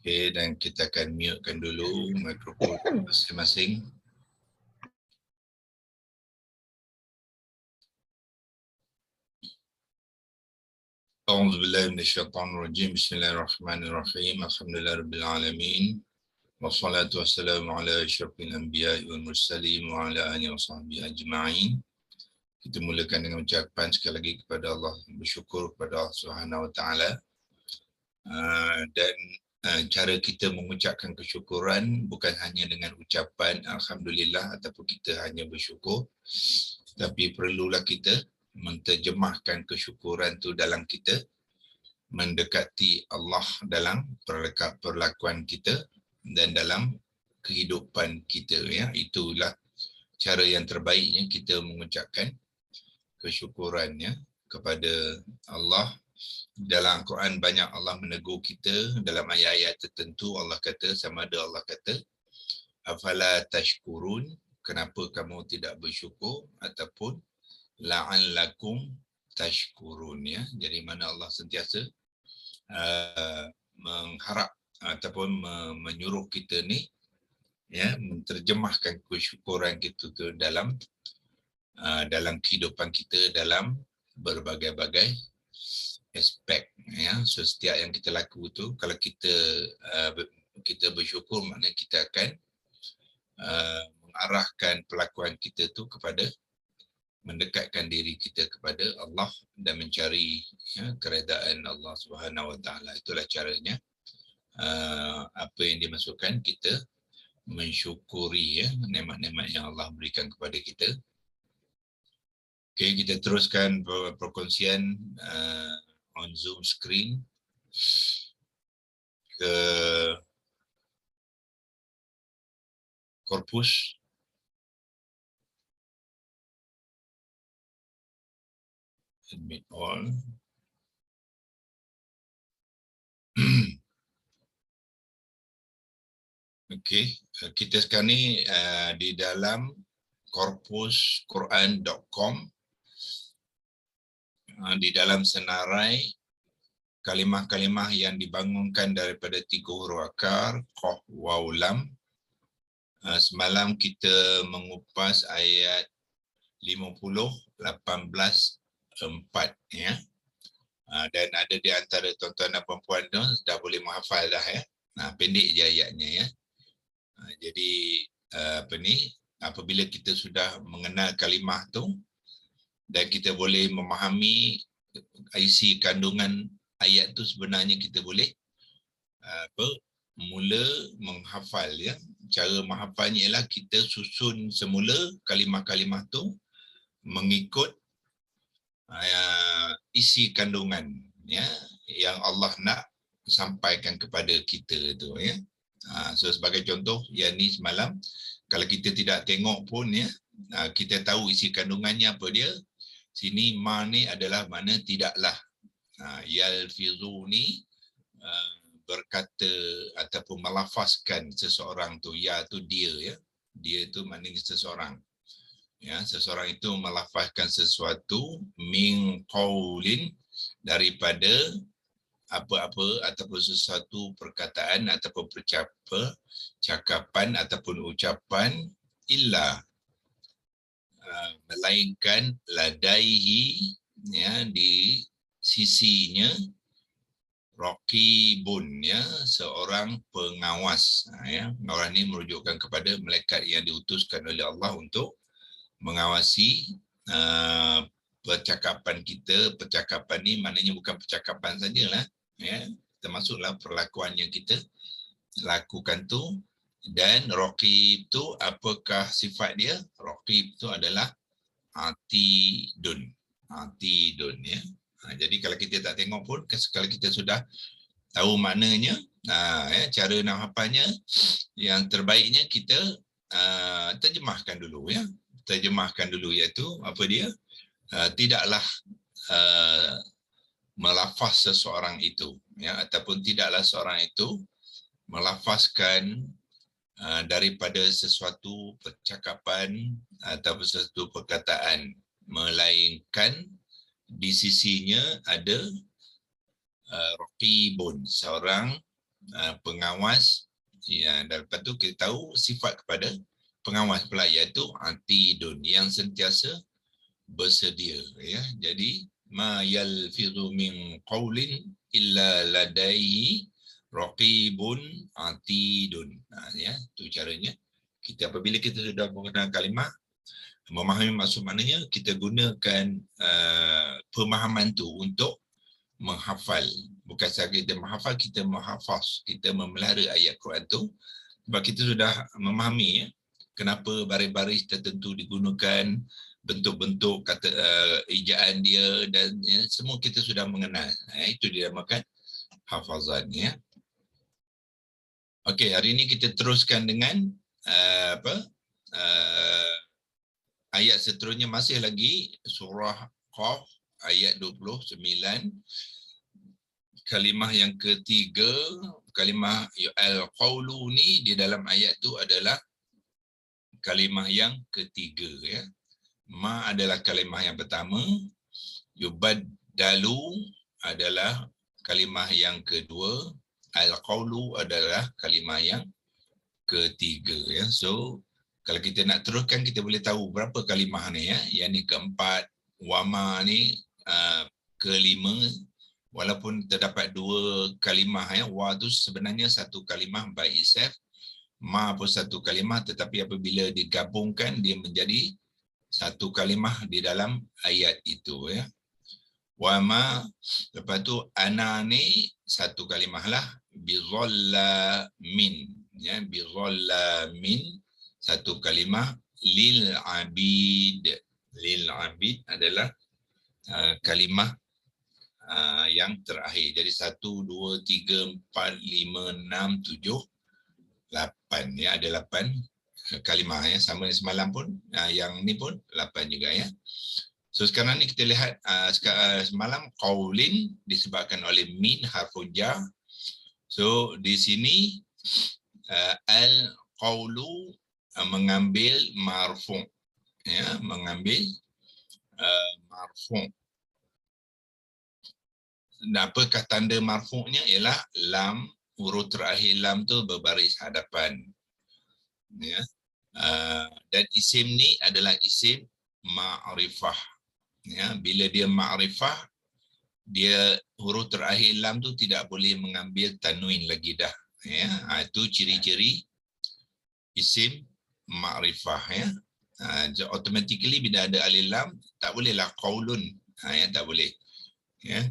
Okey, dan kita akan mutekan dulu mikrofon masing-masing. A'udzubillahi minasyaitonirrajim. Bismillahirrahmanirrahim. Alhamdulillahirabbil alamin. Wassalatu wassalamu ala asyrafil anbiya'i wal mursalin wa ala alihi washabbihi ajma'in. Kita mulakan dengan ucapan sekali lagi kepada Allah, bersyukur kepada Allah Subhanahu wa taala. Dan cara kita mengucapkan kesyukuran bukan hanya dengan ucapan alhamdulillah ataupun kita hanya bersyukur, tapi perlulah kita menterjemahkan kesyukuran tu dalam kita mendekati Allah dalam perlakuan kita dan dalam kehidupan kita, ya. Itulah cara yang terbaiknya kita mengucapkan kesyukurannya kepada Allah. Dalam Al-Quran banyak Allah menegur kita. Dalam ayat-ayat tertentu Allah kata, sama ada Allah kata afala tashkurun, kenapa kamu tidak bersyukur, ataupun la'allakum tashkurun, ya. Jadi mana Allah sentiasa mengharap ataupun menyuruh kita ni, ya, menterjemahkan kesyukuran kita tu dalam kehidupan kita dalam berbagai-bagai aspek, ya. So setiap yang kita laku tu, kalau kita bersyukur, maknanya kita akan mengarahkan pelakuan kita tu kepada mendekatkan diri kita kepada Allah dan mencari, ya, keredaan Allah Subhanahu Wa Taala. Itulah caranya. Apa yang dimasukkan kita mensyukuri, ya, nikmat-nikmat yang Allah berikan kepada kita. Okey, kita teruskan perkongsian on Zoom screen ke korpus. Admit all. Okey, kita sekarang ni di dalam korpusquran.com, di dalam senarai kalimah-kalimah yang dibangunkan daripada 3 huruf akar, qaf, waw, lam. Semalam kita mengupas ayat 50, 18, 4, ya. Dan ada di antara tuan-tuan dan puan-puan tu dah boleh menghafal dah, ya. Pendek je ayatnya, ya. Jadi apabila kita sudah mengenal kalimah tu dan kita boleh memahami isi kandungan ayat tu, sebenarnya kita boleh mula menghafal, ya. Cara menghafalnya ialah kita susun semula kalimah-kalimah tu mengikut isi kandungan, ya, yang Allah nak sampaikan kepada kita tu, ya. So sebagai contoh, yang ni semalam kalau kita tidak tengok pun, ya, kita tahu isi kandungannya apa dia. Sini ma ni adalah makna tidaklah. Yalfizu ni berkata ataupun melafazkan seseorang tu, ya tu dia, ya. Dia tu maknanya seseorang. Ya, seseorang itu melafazkan sesuatu min qaulin, daripada apa-apa ataupun sesuatu perkataan ataupun percakapan ataupun ucapan, illa, melainkan ladaihi, ya, di sisinya, raqibun, ya, seorang pengawas, ya. Orang ini merujukkan kepada malaikat yang diutuskan oleh Allah untuk mengawasi percakapan kita. Percakapan ni maknanya bukan percakapan sajalah, ya, termasuklah perlakuan yang kita lakukan tu. Dan raqib tu apakah sifat dia? Raqib tu adalah atidun, ya. Jadi kalau kita tak tengok pun, kalau kita sudah tahu maknanya, ya, cara nak hafalnya, yang terbaiknya kita terjemahkan dulu, ya. Terjemahkan dulu, iaitu apa dia? Tidaklah melafaz seseorang itu, ya, ataupun tidaklah seorang itu melafazkan daripada sesuatu percakapan ataupun sesuatu perkataan, melainkan di sisinya ada raqibun, seorang pengawas. Ya, dan lepas tu kita tahu sifat kepada pengawas pula, iaitu atidun, yang sentiasa bersedia. Ya, jadi ma yalfizu min qaulin illa ladaihi raqibun atidun. Ya, tu caranya. Apabila kita sudah menggunakan kalimah, memahami maksud maknanya, kita gunakan pemahaman tu untuk menghafal. Bukan sahaja kita menghafal, kita menghafaz, kita memelihara ayat Quran tu. Sebab kita sudah memahami kenapa baris-baris tertentu digunakan, bentuk-bentuk kata ejaan dia, dan semua kita sudah mengenal. Itu dinamakan hafazan. Okey, hari ini kita teruskan dengan ayat seterusnya, masih lagi surah Qaf ayat 29. Kalimah yang ketiga, kalimah al-qawlu ni di dalam ayat tu adalah kalimah yang ketiga. Ma adalah kalimah yang pertama, yubaddalu adalah kalimah yang kedua, al-qawlu adalah kalimah yang ketiga. So kalau kita nak teruskan, kita boleh tahu berapa kalimah ni. Yang ni keempat, wama ni kelima. Walaupun terdapat dua kalimah, wa tu sebenarnya satu kalimah by itself, ma pun satu kalimah, tetapi apabila digabungkan dia menjadi satu kalimah di dalam ayat itu. Wa ma, lepas tu ana ni satu kalimah lah, bizalla min, bizalla min satu kalimah, lil abid. Lil abid adalah kalimah yang terakhir. Jadi 1, 2, 3, 4, 5, 6, 7, 8. Ada 8 kalimah. Sama semalam pun, yang ni pun 8 juga. So sekarang ni kita lihat, semalam qaulin disebabkan oleh min harfun jar. So di sini al-qaulu mengambil marfu'. Mengambil marfu'. Dan apakah tanda marfu'nya? Ialah lam, huruf terakhir lam tu berbaris hadapan. Dan isim ni adalah isim ma'rifah. Bila dia ma'rifah, dia huruf terakhir lam tu tidak boleh mengambil tanwin lagi dah. Itu ciri-ciri isim ma'rifah. Automatically bila ada alif lam, tak bolehlah qaulun. Tak boleh.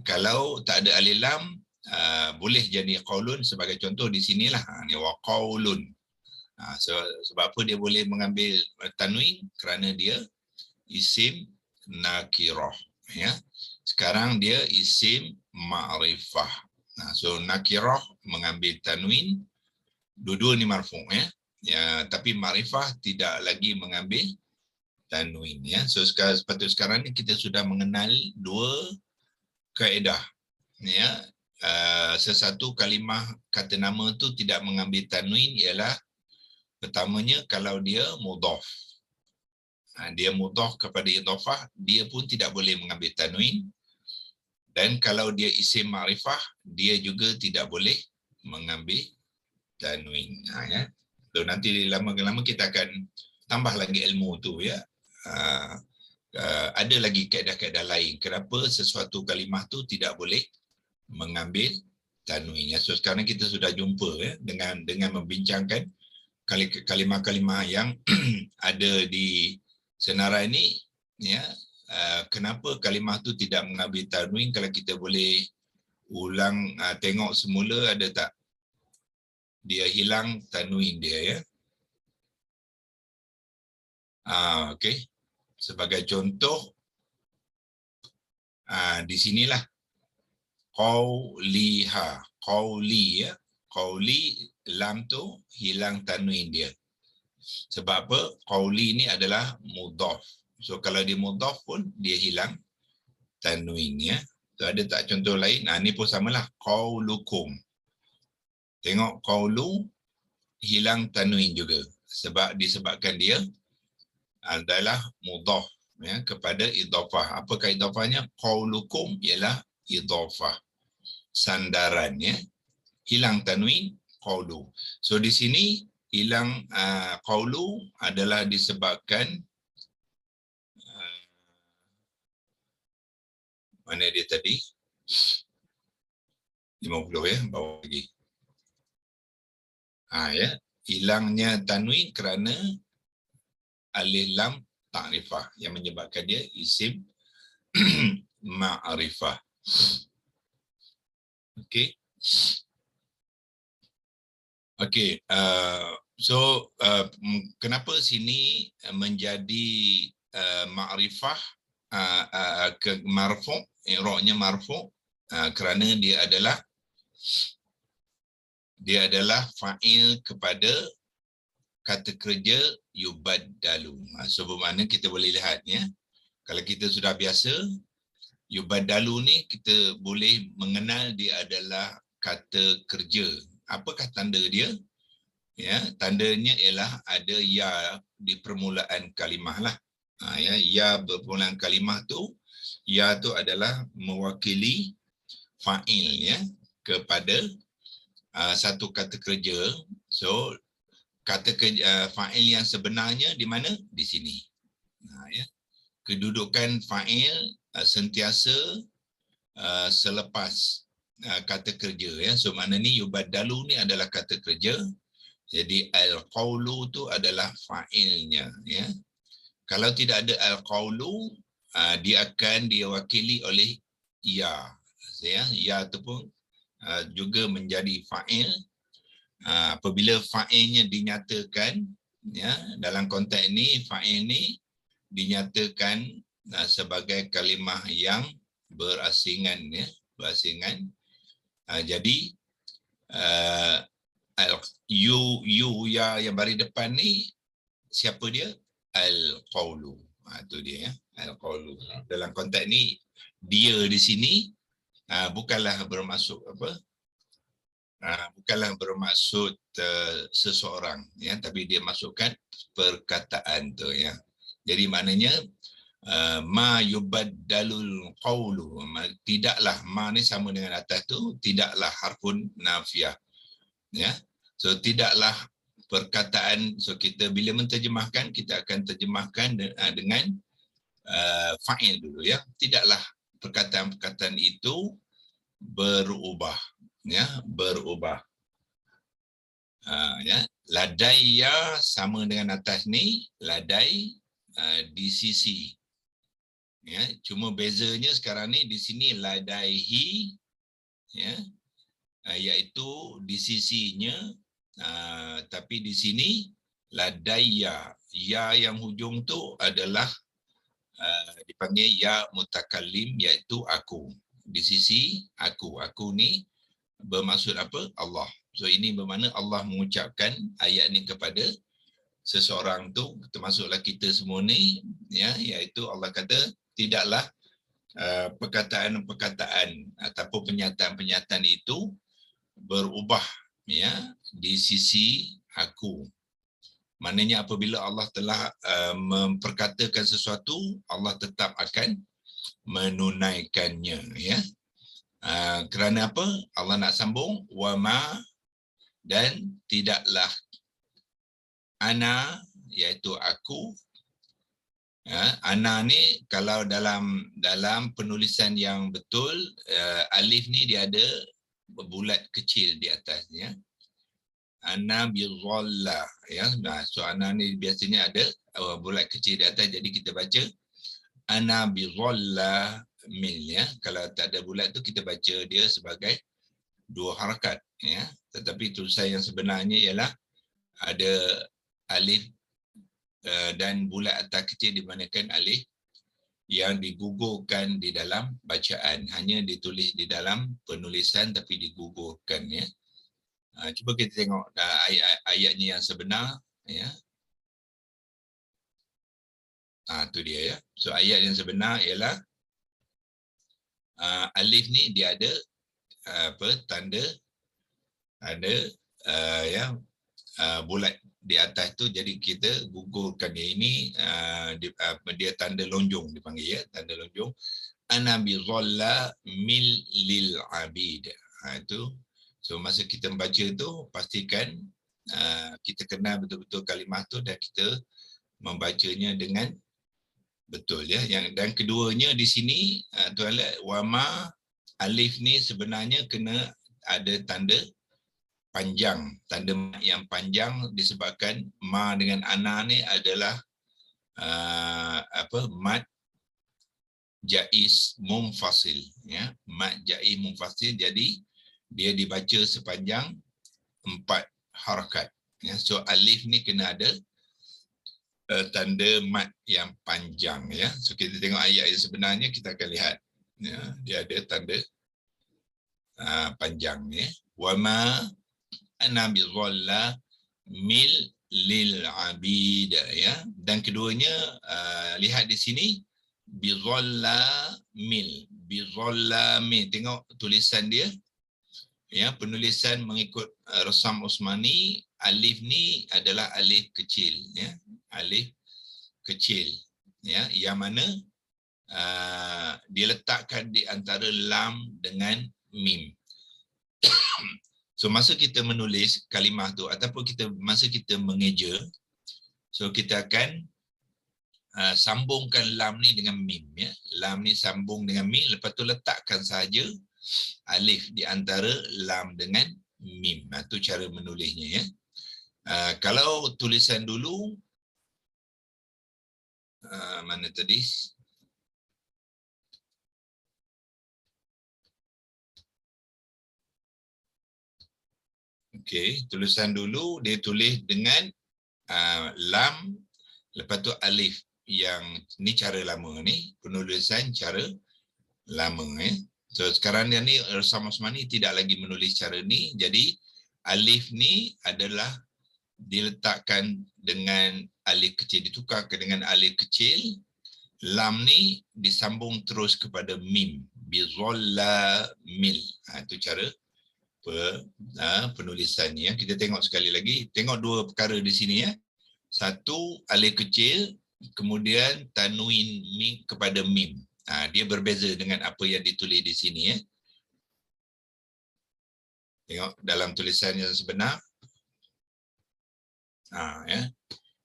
Kalau tak ada alif lam, boleh jadi qaulun. Sebagai contoh di sinilah, ni wa qaulun. Sebab apa dia boleh mengambil tanwin? Kerana dia isim nakirah. Sekarang dia isim ma'rifah. So nakirah mengambil tanwin, dua-dua ni marfu'. Tapi ma'rifah tidak lagi mengambil tanwin. So sekarang ni kita sudah mengenal dua kaedah. Sesuatu kalimah kata nama tu tidak mengambil tanwin ialah, pertamanya kalau dia mudhaf. Dia mudhaf kepada idhafah, dia pun tidak boleh mengambil tanwin. Dan kalau dia isim ma'rifah, dia juga tidak boleh mengambil tanwin. So nanti lama-lama kita akan tambah lagi ilmu tu. Ada lagi kaedah-kaedah lain kenapa sesuatu kalimah tu tidak boleh mengambil tanwin. So sekarang kita sudah jumpa dengan membincangkan kalimah-kalimah yang ada di senarai ini. Kenapa kalimah tu tidak mengambil tanwin? Kalau kita boleh ulang, tengok semula, ada tak dia hilang tanwin dia? Okey. Sebagai contoh, di sinilah qauliha, qauli. Qauli, lam tu hilang tanwin dia. Sebab apa? Qauli ni adalah mudhaf. So kalau dia mudhaf pun dia hilang tanwin. So ada tak contoh lain? Ni pun samalah, qaulukum. Tengok qaulu hilang tanwin juga. Sebab disebabkan dia adalah mudhaf kepada idhafah. Apakah idhafahnya? Qaulukum ialah idhafah, sandaran. hilang tanwin qaulu. So di sini hilang qaulu adalah disebabkan mana dia tadi 50 ya, bawah lagi. Ya, hilangnya tanwin kerana alif lam ta'rifah yang menyebabkan dia isim ma'rifah. Okey. Okey, so kenapa sini menjadi ma'rifah ke marfu', i'rabnya marfu' kerana dia adalah fa'il kepada kata kerja yubaddalu. So bermakna kita boleh lihat ya. Kalau kita sudah biasa yubaddalu ni kita boleh mengenal dia adalah kata kerja. Apakah tanda dia? Ya, tandanya ialah ada ya di permulaan kalimah lah. Ya permulaan kalimah tu, ya tu adalah mewakili fa'il ya kepada satu kata kerja. So kata kerja fa'il yang sebenarnya di mana? Di sini. Ya. Kedudukan fa'il sentiasa selepas kata kerja ya. So makna ni yubaddalu ni adalah kata kerja. Jadi al-qawlu tu adalah fa'ilnya ya. Kalau tidak ada al-qawlu, dia akan diwakili oleh ya. Ya tu pun juga menjadi fa'il. Apabila fa'ilnya dinyatakan ya, dalam konteks ini fa'il ni dinyatakan sebagai kalimah yang berasingan ya, berasingan. Jadi ya yang baris depan ni siapa dia? Al-qawlu. Itu dia ya, al-qawlu. Dalam konteks ni dia di sini bukanlah bermaksud apa? Bukanlah bermaksud seseorang ya, tapi dia masukkan perkataan tu ya. Jadi maknanya ma yubaddalul qawlu, tidaklah, ma ni sama dengan atas tu, tidaklah harfun nafiyah ya. So tidaklah perkataan, so kita bila menterjemahkan kita akan terjemahkan dengan fa'il dulu ya. Tidaklah perkataan-perkataan itu berubah ya, berubah. Ya, ladaiya sama dengan atas ni, ladai di sisi. Ya, cuma bezanya sekarang ni di sini ladaihi ya, iaitu di sisinya, tapi di sini ladaiya, ya yang hujung tu adalah dipanggil ya mutakallim, iaitu aku. Di sisi aku. Aku ni bermaksud apa? Allah. So ini bermakna Allah mengucapkan ayat ni kepada seseorang tu, termasuklah kita semua ni ya, iaitu Allah kata tidaklah perkataan-perkataan ataupun penyataan-penyataan itu berubah ya di sisi aku. Maknanya apabila Allah telah memperkatakan sesuatu, Allah tetap akan menunaikannya ya. Kerana apa? Allah nak sambung wama, dan tidaklah ana, iaitu aku. Ana ni kalau dalam penulisan yang betul, alif ni dia ada bulat kecil di atasnya. Ana bizalla ya. So ana ni biasanya ada bulat kecil di atas, jadi kita baca ana bizalla min ya. Kalau tak ada bulat tu kita baca dia sebagai dua harakat ya. Tetapi tulisan yang sebenarnya ialah ada alif dan bulat atas kecil dibandingkan alif yang digugurkan di dalam bacaan. Hanya ditulis di dalam penulisan tapi digugurkan ya. Cuba kita tengok ayatnya yang sebenar ya. Tu dia ya. So ayat yang sebenar ialah alif ni dia ada tanda ada bulat di atas tu, jadi kita gugurkan dia. Ini dia tanda lonjong dipanggil ya, tanda lonjong. Ana bi dhalla mil lil abid. Itu So masa kita membaca tu pastikan kita kenal betul-betul kalimah tu dan kita membacanya dengan betul ya. Dan keduanya di sini tuan-tuan, wama alif ni sebenarnya kena ada tanda panjang, tanda yang panjang disebabkan ma dengan ana ni adalah mad jaiz munfasil ya, mad jaiz munfasil, jadi dia dibaca sepanjang 4 harakat ya. So alif ni kena ada tanda mad yang panjang ya. So kita tengok ayat yang sebenarnya, kita akan lihat ya, dia ada tanda panjang ya. Wama ana bizalla mil lil abid ya. Dan keduanya lihat di sini bizalla mil, bizalla mil, tengok tulisan dia ya, penulisan mengikut Rasam Osmani, alif ni adalah alif kecil ya, alif kecil ya, yang mana diletakkan di antara lam dengan mim. So masa kita menulis kalimah tu ataupun masa kita mengeja, so kita akan sambungkan lam ni dengan mim ya. Lam ni sambung dengan mim, lepas tu letakkan saja alif di antara lam dengan mim. Itu cara menulisnya ya. Kalau tulisan dulu mana tadi? Okey, tulisan dulu dia tulis dengan lam, lepas tu alif. Yang ni cara lama ni, penulisan cara lama ya. So sekarang ni Rasam Osmani tidak lagi menulis cara ni, jadi alif ni adalah diletakkan dengan alif kecil, ditukarkan dengan alif kecil, lam ni disambung terus kepada mim, bizalla mil. Itu cara penulisannya. Kita tengok sekali lagi, tengok dua perkara di sini ya. Satu alif kecil, kemudian tanwin mim kepada mim. Dia berbeza dengan apa yang ditulis di sini ya. Tengok dalam tulisan yang sebenar. Ya.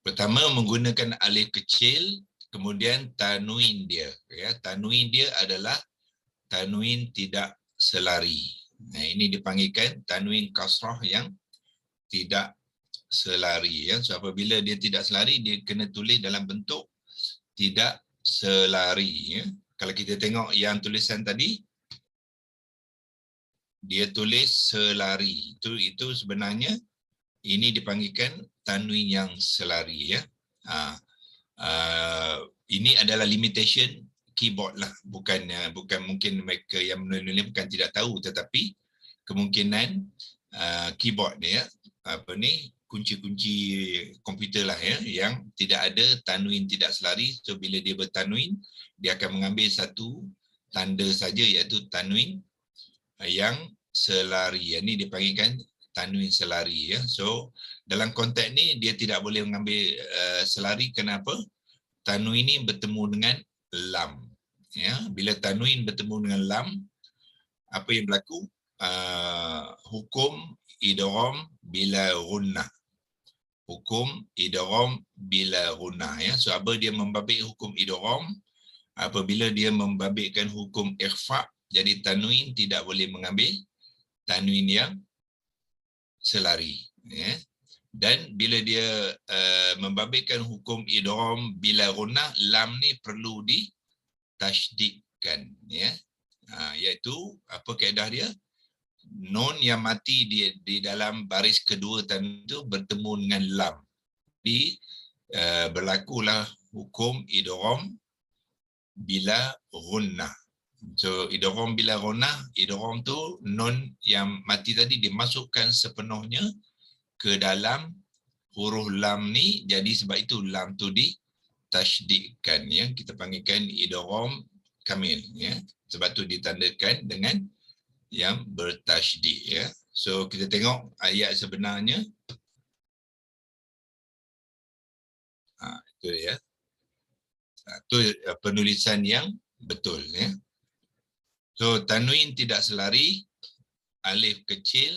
Pertama menggunakan alif kecil, kemudian tanwin dia ya. Tanwin dia adalah tanwin tidak selari. Ini dipanggilkan tanwin kasrah yang tidak selari ya. So apabila dia tidak selari, dia kena tulis dalam bentuk tidak selari ya. Kalau kita tengok yang tulisan tadi, dia tulis selari. Itu sebenarnya ini dipanggilkan tanwin yang selari ya. Ini adalah limitation keyboard lah, bukan mungkin mereka yang menulis bukan tidak tahu, tetapi kemungkinan keyboard dia kunci-kunci komputer lah ya, yang tidak ada tanwin tidak selari. So bila dia bertanwin, dia akan mengambil satu tanda saja, iaitu tanwin yang selari. Ini dipanggilkan tanwin selari ya. So dalam konteks ni dia tidak boleh mengambil selari. Kenapa? Tanwin ini bertemu dengan lam ya. Bila tanwin bertemu dengan lam, apa yang berlaku? Hukum idgham bila ghunnah. Hukum idgham bila ghunnah ya. So apa dia membabit hukum idgham? Apabila dia membabitkan hukum ikhfa, jadi tanwin tidak boleh mengambil tanwin yang selari ya. Dan bila dia membabitkan hukum idgham bila ghunnah, lam ni perlu ditasydidkan ya. Iaitu apa kaedah dia? Nun yang mati di dalam baris kedua tanwin itu bertemu dengan lam. Jadi berlakulah hukum idgham bila ghunnah. So idgham bila ghunnah, idgham tu nun yang mati tadi dimasukkan sepenuhnya ke dalam huruf lam ni, jadi sebab itu lam tu ditasydidkan ya. Kita panggilkan idgham kamil ya. Sebab tu ditandakan dengan yang bertasydid ya. So kita tengok ayat sebenarnya. Itu ya. Itu penulisan yang betul ya. So tanwin tidak selari alif kecil,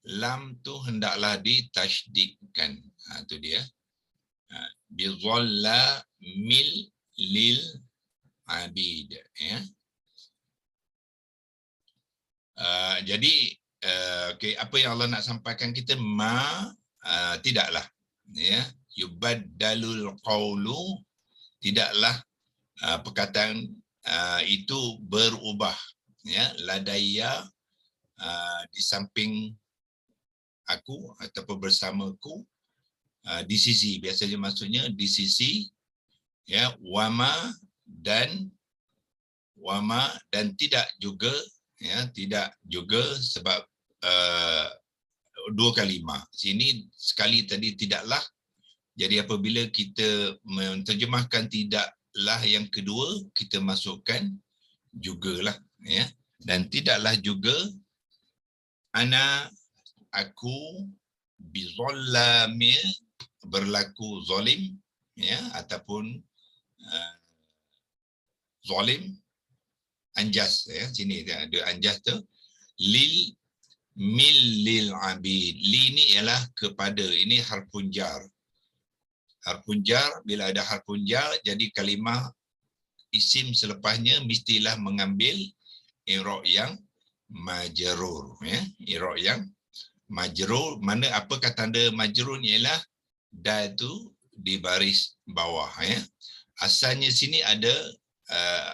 lam tu hendaklah ditasydidkan. Itu dia. Bizalla mil lil abid. Ya. Jadi okay, apa yang Allah nak sampaikan kita tidaklah ya yubaddalul qawlu, tidaklah perkataan itu berubah ya ladayya di samping aku ataupun bersamaku, di sisi, biasanya maksudnya di sisi ya wama dan tidak juga ya, tidak juga sebab dua kalimah. Sini sekali tadi tidaklah. Jadi apabila kita menterjemahkan tidaklah yang kedua, kita masukkan jugalah ya. Dan tidaklah juga aku bizallamil, berlaku zalim ya, ataupun zalim, anjas ya, sini ada anjas tu, lil abid. Li ni ialah kepada, ini harfun jar. Harfun jar, bila ada harfun jar, jadi kalimah isim selepasnya mestilah mengambil i'rab yang majrur ya, i'rab yang majrur. Mana apa kata tanda majrur ialah dal tu di baris bawah ya. Asalnya sini ada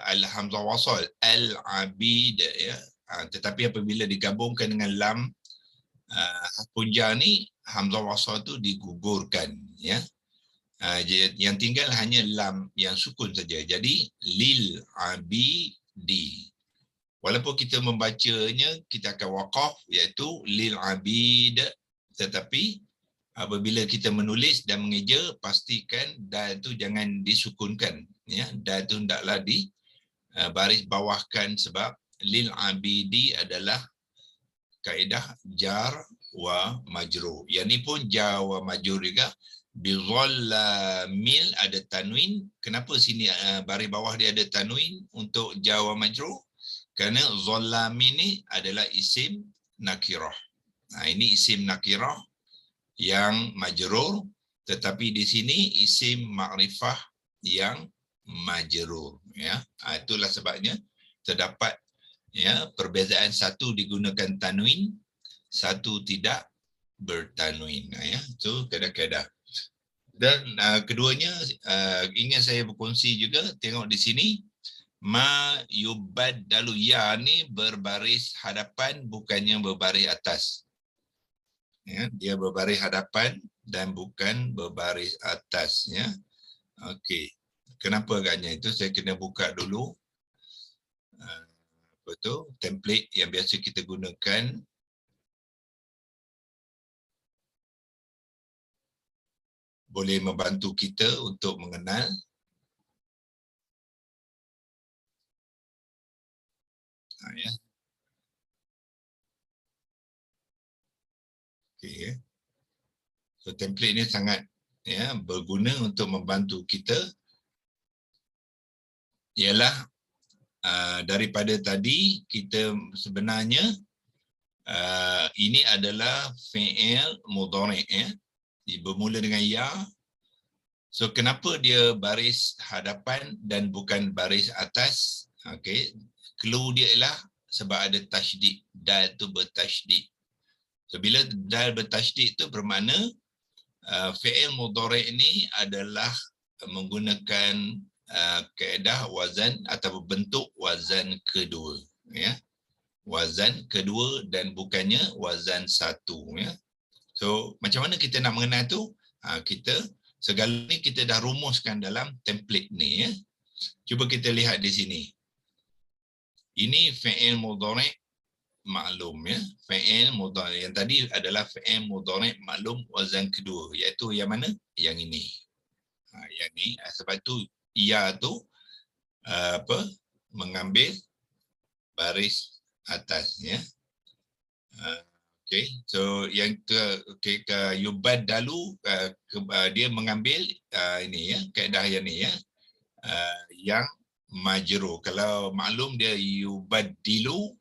al-hamzah wasal, al-abid ya. Tetapi apabila digabungkan dengan lam harfun jar ni, hamzah wasal tu digugurkan ya. Yang tinggal hanya lam yang sukun saja. Jadi lil abidi. Walaupun kita membacanya kita akan waqaf, iaitu lil abid, tetapi apabila kita menulis dan mengeja, pastikan dal tu jangan disukunkan ya. Dal tu hendaklah di baris bawahkan, sebab lil abidi adalah kaedah jar wa majrur. Yang ni pun jar wa majrur juga. Bizallamil ada tanwin. Kenapa sini baris bawah dia ada tanwin untuk jar wa majrur? Kerana zallamin ni adalah isim nakirah. Ini isim nakirah yang majrur, tetapi di sini isim ma'rifah yang majrur ya. Itulah sebabnya terdapat ya perbezaan, satu digunakan tanwin, satu tidak bertanwin ya. Itu kaedah-kaedah. Dan keduanya ingin saya berkongsi juga, tengok di sini ma yubaddalu, ya ni berbaris hadapan bukannya berbaris atas. Ya, dia berbaris hadapan dan bukan berbaris atas ya. Okey. Kenapa agaknya itu? Saya kena buka dulu apa tu template yang biasa kita gunakan. Boleh membantu kita untuk mengenal. Ya. Okey ya. So template ni sangat ya berguna untuk membantu kita. Ialah daripada tadi kita sebenarnya ini adalah fi'il mudhari' ya. Bermula dengan ya. So kenapa dia baris hadapan dan bukan baris atas? Okey, clue dia ialah sebab ada tasydid. Dal tu bertasydid. So bila dal bertasydid tu bermakna fi'il mudhari' ini adalah menggunakan kaedah wazan atau bentuk wazan kedua ya. Wazan kedua dan bukannya wazan satu ya. So macam mana kita nak mengenal tu? Kita segala ni kita dah rumuskan dalam template ni ya. Cuba kita lihat di sini. Ini fi'il mudhari' maklum ya. Fi'il mudhari' yang tadi adalah fi'il mudhari' maklum wazan kedua, iaitu yang mana? Yang ini. Yang ni sebab tu ia tu mengambil baris atas ya. Okey, so yang ke yubaddalu dia mengambil ini ya, kaedah yang ni ya. Yang majrur. Kalau maklum dia yubaddilu,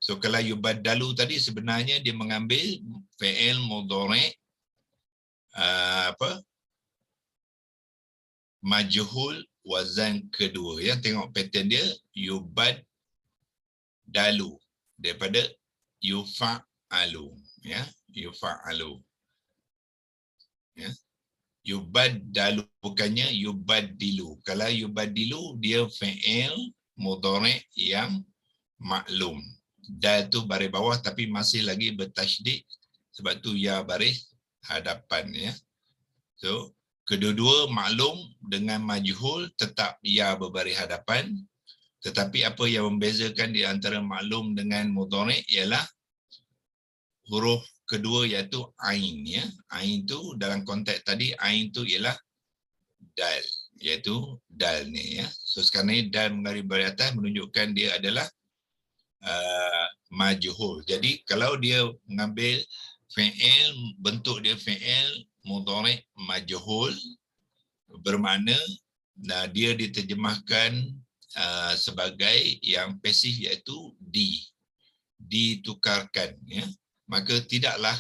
So kalau yubaddalu tadi sebenarnya dia mengambil fi'il mudhari' majhul wazan kedua. Ya, tengok pattern dia yubaddalu daripada yufa'alu, ya, yufa'alu. Ya. Yubaddalu bukannya yubaddilu. Kalau yubaddilu dia fi'il mudhari' yang maklum. Dal tu baris bawah tapi masih lagi bertasydid sebab tu ya baris hadapan, ya. So kedua-dua maklum dengan majhul tetap ya berbaris hadapan, tetapi apa yang membezakan di antara maklum dengan mudhari' ialah huruf kedua iaitu ain, ya. Ain tu dalam konteks tadi ain tu ialah dal, iaitu dal ni, ya. So sekarang ni dal mengalir baris atas menunjukkan dia adalah majhul. Jadi kalau dia mengambil fi'il, bentuk dia fi'il mudhari' majhul, bermakna dia diterjemahkan sebagai yang pasif iaitu ditukarkan, ya. Maka tidaklah,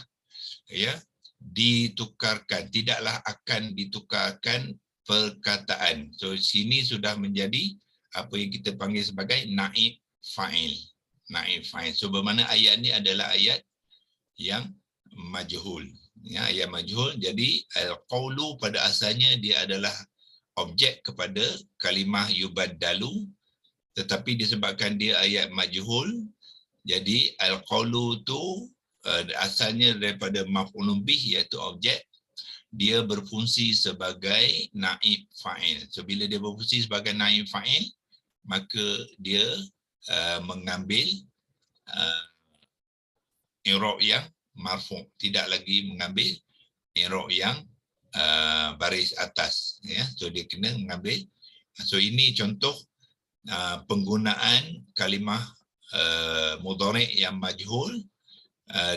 ya, ditukarkan, tidaklah akan ditukarkan perkataan. So sini sudah menjadi apa yang kita panggil sebagai naib fa'il. Naib fa'il. So bermakna ayat ni adalah ayat yang majhul. Ya, ayat majhul. Jadi al-qawlu pada asalnya dia adalah objek kepada kalimah yubaddalu, tetapi disebabkan dia ayat majhul, jadi al-qawlu tu asalnya daripada maf'ulun bih iaitu objek, dia berfungsi sebagai naib fa'il. So bila dia berfungsi sebagai naib fa'il, maka dia mengambil i'rab yang marfu', tidak lagi mengambil i'rab yang baris atas, ya. So dia kena mengambil. So ini contoh penggunaan kalimah mudhari' yang majhul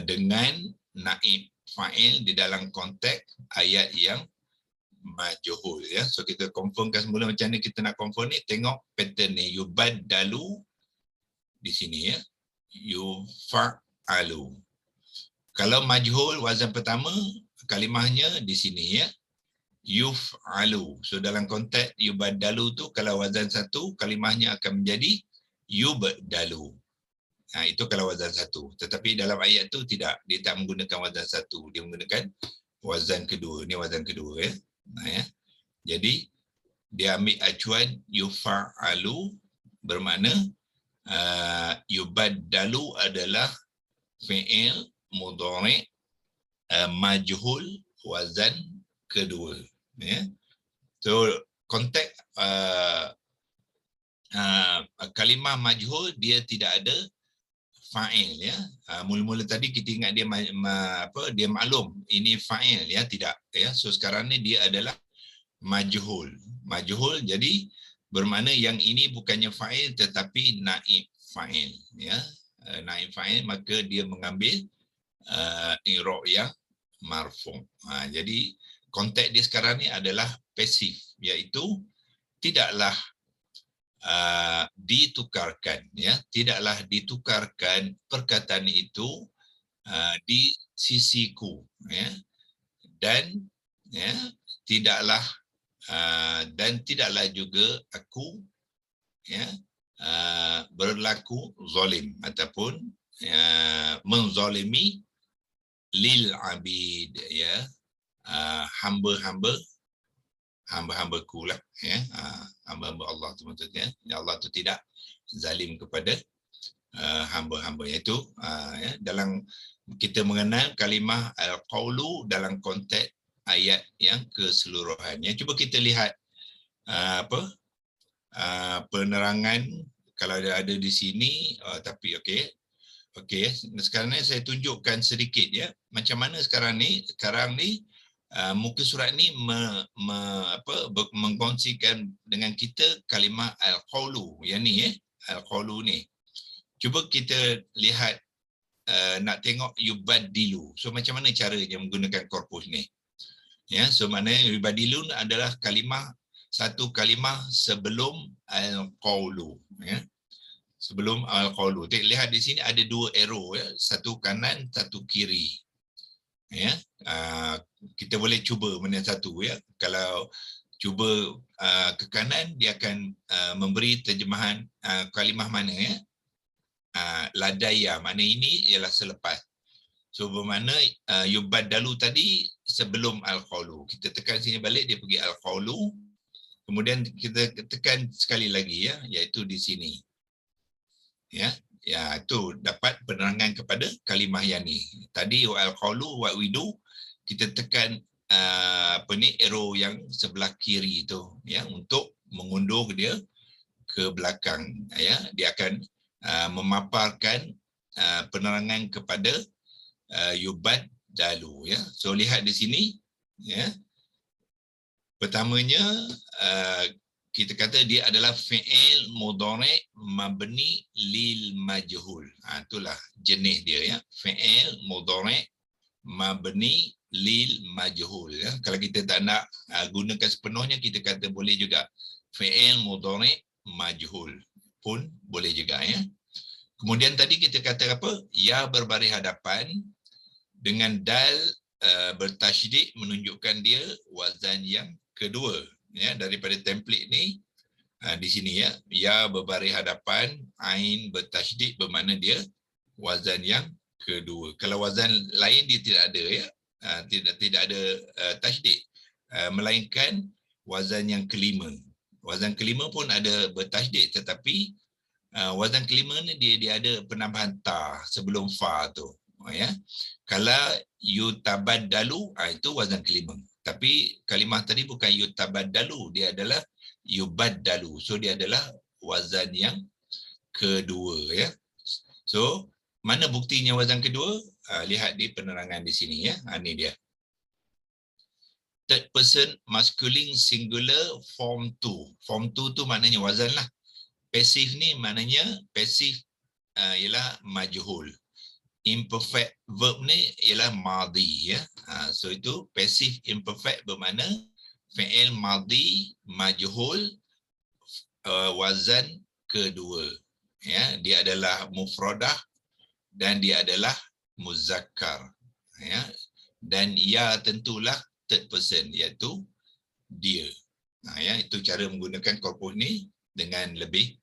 dengan naib fa'il di dalam konteks ayat yang majhul, ya. So kita confirmkan semula macam ni. Kita nak confirm ni, tengok pattern ni yubaddalu di sini, ya, yufa'alu. Kalau majhul wazan pertama kalimahnya di sini, ya, yuf'alu. So dalam konteks yubaddalu tu kalau wazan satu kalimahnya akan menjadi yubdalu. Itu kalau wazan satu. Tetapi dalam ayat tu tidak, dia tak menggunakan wazan satu, dia menggunakan wazan kedua. Ini wazan kedua, ya. Ya. Jadi dia ambil acuan yufa'alu, bermakna yubaddalu adalah fi'il mudhari' majhul wazan kedua, ya. So konteks kalimah majhul dia tidak ada fa'il, ya. Mula-mula tadi kita ingat dia dia maklum ini fa'il, ya, tidak, ya. So sekarang ni dia adalah majhul. Majhul jadi bermakna yang ini bukannya fa'il tetapi naib fa'il, ya. Naib fa'il, maka dia mengambil i'rab yang marfu'. Jadi konteks dia sekarang ni adalah pasif, iaitu tidaklah ditukarkan, ya, tidaklah ditukarkan perkataan itu di sisiku, ya, dan, ya, tidaklah juga aku, ya, berlaku zalim ataupun menzalimi lil abid, ya, hamba-hambaku lah, ya, hamba-hamba Allah tu maksudnya. Ya, Allah tu tidak zalim kepada hamba-hamba, iaitu ya, dalam kita mengenal kalimah al-qawlu dalam konteks ayat yang keseluruhan. Ya, cuba kita lihat penerangan kalau ada di sini, tapi okey. Sekarang ni saya tunjukkan sedikit, ya, macam mana sekarang ni muka surat ni mengkongsikan dengan kita kalimah al-qawlu, yang ni, ya, al-qawlu ni. Cuba kita lihat, nak tengok yubaddilu. So macam mana caranya menggunakan korpus ni? Ya, so maknanya yubaddilu adalah satu kalimah sebelum al-qawlu, ya. sebelum al-qawlu. Lihat di sini ada dua arrow ya, satu kanan, satu kiri. Ya, kita boleh cuba mana satu ya. Kalau cuba ke kanan, dia akan memberi terjemahan kalimah mana ya. Ladaya, mana ini ialah selepas. So bermakna yubaddalu tadi sebelum al-qawlu. Kita tekan sini balik, dia pergi al-qawlu. Kemudian kita tekan sekali lagi ya, iaitu di sini. Ya, itu dapat penerangan kepada kalimah yang ni. Tadi al-qawlu what we do, kita tekan arrow yang sebelah kiri tu ya, untuk mengundur dia ke belakang ya. Dia akan memaparkan penerangan kepada yubaddalu ya. So lihat di sini ya. Pertamanya kita kata dia adalah fi'il mudhari' mabni lil majhul. Itulah jenis dia ya. Fi'il mudhari' mabni lil majhul ya. Kalau kita tak nak gunakan sepenuhnya, kita kata boleh juga fi'il mudhari' majhul pun boleh juga ya. Kemudian tadi kita kata apa? Ya berbaris hadapan dengan dal bertasydid menunjukkan dia wazan yang kedua ya, daripada template ni. Di sini ya, ya berbaris hadapan, ain bertasydid bermakna dia wazan yang kedua. Kalau wazan lain dia tidak ada ya, tidak ada tasydid, melainkan wazan yang kelima. Wazan kelima pun ada bertasydid, tetapi wazan kelima ni dia ada penambahan ta sebelum fa tu ya. Kalau yutabaddalu, itu wazan kelima. Tapi kalimah tadi bukan yutabaddalu, dia adalah yubaddalu. So dia adalah wazan yang kedua ya. So mana buktinya wazan kedua? Lihat di penerangan di sini ya. Ini dia. Third person masculine singular form 2. Form 2 tu maknanya wazan lah. Pasif ni maknanya pasif ialah majhul. Imperfect verb ni ialah madhi ya. So itu passive imperfect bermakna fi'il madhi majhul wazan kedua ya. Dia adalah mufradah dan dia adalah muzakkar ya. Dan ya tentulah third person, iaitu dia. Ya, itu cara menggunakan korpus ni dengan lebih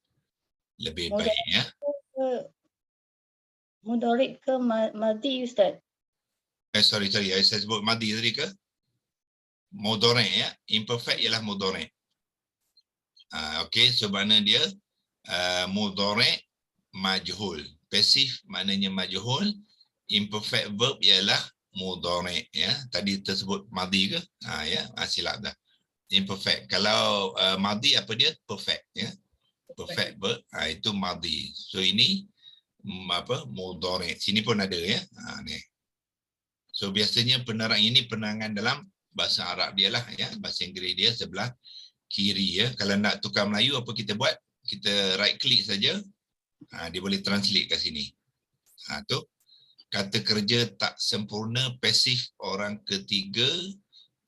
baik ya. Mudhari' ke madhi Ustaz? Sorry, saya sebut madhi tadi ke? Mudhari' ya. Imperfect ialah mudhari'. Okey, so makna dia mudhari' majhul. Pasif maknanya majhul. Imperfect verb ialah mudhari' ya. Tadi tersebut madhi ke? Ya, silap dah. Imperfect. Kalau madhi apa dia? Perfect ya. Perfect verb itu madhi. So ini mudhari'. Sini pun ada ya. Ni. So biasanya penerang ini penerangan dalam bahasa Arab dia lah ya. Bahasa Inggeris dia sebelah kiri ya. Kalau nak tukar Melayu apa kita buat? Kita right click saja. Dia boleh translate kat sini. Tu kata kerja tak sempurna pasif orang ketiga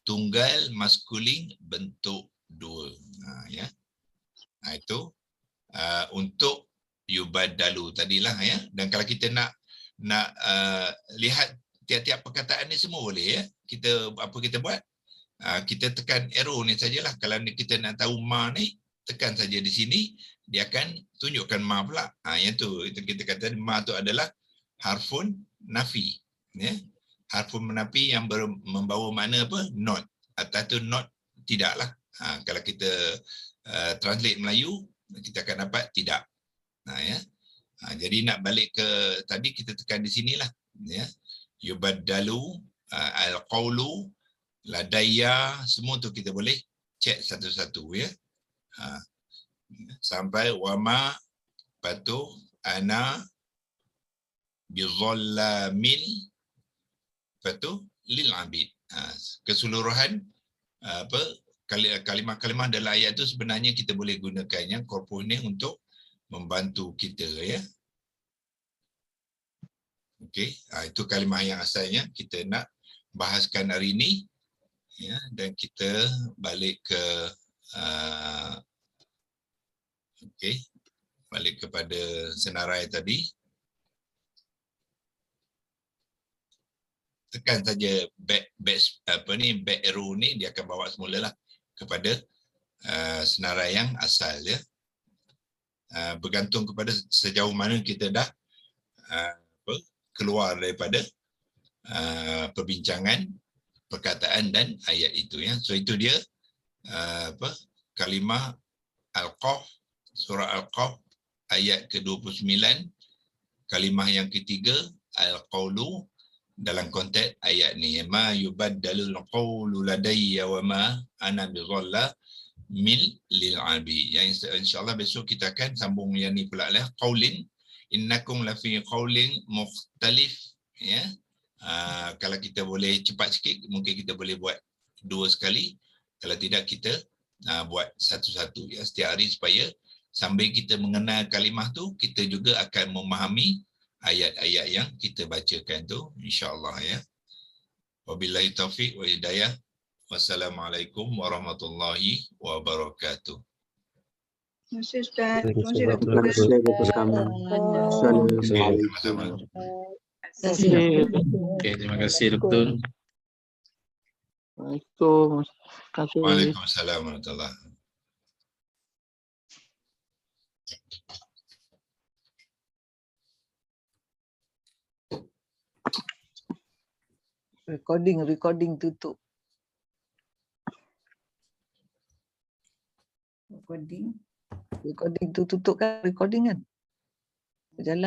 tunggal maskulin bentuk dua. Ya. Itu untuk yubaddalu tadilah ya. Dan kalau kita nak lihat tiap-tiap perkataan ni semua boleh ya. Kita buat? Kita tekan arrow ni sajalah. Kalau kita nak tahu ma ni, tekan saja di sini, dia akan tunjukkan ma pula. Itu kita kata ma tu adalah harfun nafi ya. Harfun menafi yang membawa makna apa? Not. Atau tu not tidaklah. Kalau kita translate Melayu, kita akan dapat tidak. Ya. Jadi nak balik ke tadi, kita tekan di sinilah ya. Yubaddalu, al-qawlu, ladayya, semua tu kita boleh cek satu-satu ya. Sampai wama patu ana bizallamin patu lil abid. Keseluruhan kalimah-kalimah dalam ayat tu sebenarnya kita boleh gunakannya korpus ni untuk membantu kita ya. Okey, itu kalimah yang asalnya kita nak bahaskan hari ini ya. Dan kita balik ke okey, balik kepada senarai tadi. Tekan saja back arrow ni, dia akan bawa semula lah kepada senarai yang asal ya. Bergantung kepada sejauh mana kita dah keluar daripada perbincangan, perkataan dan ayat itu ya. So itu dia kalimah Al-Qaf, surah Al-Qaf ayat ke-29, kalimah yang ketiga Al-Qawlu dalam konteks ayat ni, ma yubaddalul qawlu ladayya wa ma ana bighalla mil lil abi. Yang insyaallah besok kita akan sambung yang ni pula lah, qaulin innakum lafi qaulin mukhtalif ya. Kalau kita boleh cepat sikit mungkin kita boleh buat 2 sekali, kalau tidak kita buat satu-satu ya setiap hari, supaya sambil kita mengenal kalimah tu kita juga akan memahami ayat-ayat yang kita bacakan tu insya-Allah ya. Wabillahi taufiq wa hidayah. Wassalamualaikum warahmatullahi wabarakatuh. Terima kasih Ustaz. Terima kasih Terima Dr. kasih bersama. Sama-sama. Okey, terima kasih Doktor. Assalamualaikum. Terima kasih. Waalaikumsalam warahmatullahi wabarakatuh. Recording tutup. Recording. Recording tu tutup kan, recording kan? Berjalan.